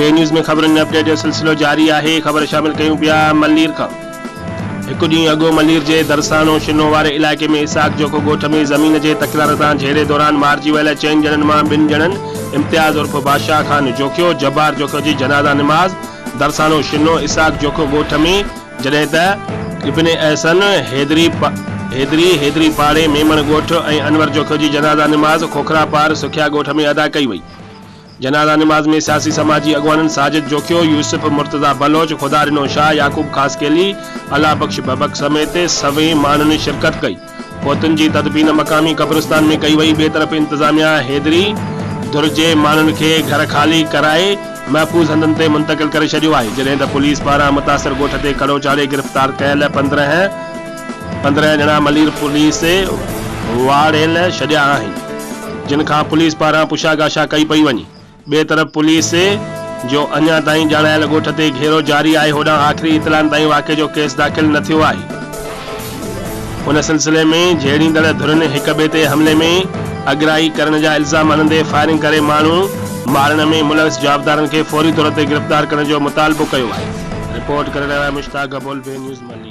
बे न्यूज़ में खबरनि अपडेट जो सिलसिलो जारी है। खबर शामिल कयूं पिया मलीर का। एक ॾींहुं अॻु मलीर जे दरसानो शिनो वारे इलाइक़े में इसाक जोको ॻोठ में ज़मीन जे तकरार तां झेड़े दौरान मारिजी वियल 4 ॼणनि मां 2 ॼणनि इम्तियाज़ उर्फ बादशाह खान जोखियो जब्बार जोखो जी जनाज़ा निमाज़ दरसानो शिनो इसाक जोको ॻोठ में, जॾहिं त इब्ने एहसन हैदरी पाड़े मेमण ॻोठ ऐं अनवर जोखो जी जनाज़ा निमाज़ खोखरा पार सुखिया ॻोठ में अदा कई वई। जनाज़ा निमाज में सियासी समाजी अगवाननि साजिद जोखियो, यूसुफ मुर्तज़ा बलोच, खुदारिनो शाह, याकूब खासकेली, अला बख्श बबक समेत सवें माण्हुनि शिरकत कई। फौतुनि जी तदफीन मकामी कब्रिस्तान में कई वई। ॿिए तरफ़ इंतज़ामिया हैदरी धुर जे माण्हुनि खे घर खाली कराए महफ़ूज़ हंधनि ते मुंतक़िल करे छॾियो आहे, जॾहिं त पुलिस पारां मुतासिर ॻोठ ते कड़ो चाढ़े गिरफ़्तार कयल 15 ॼणा मलीर पुलिस वाड़ियल छॾिया आहिनि, जिन खां पुलिस पारां पुछागाछा कई पई वञे। ॿिए तरफ़ पुलिस जो अञा ताईं ॼाणायल ॻोठ ते घेरो जारी आहे। होॾां आख़िरी इतलाउनि ताईं वाक़े जो केस दाख़िल न थियो आहे। उन सिलसिले में झेड़ींदड़ धुरनि हिक ॿिए ते हमले में अगराई करण जा इल्ज़ाम हणंदे फायरिंग करे माण्हू मारण में मुलविस जवाबदारनि खे फौरी तौर ते गिरफ़्तार करण जो मुतालबो कयो आहे। रिपोर्ट करे रहिया मुश्ताक गबोल, बे न्यूज़ मलीर।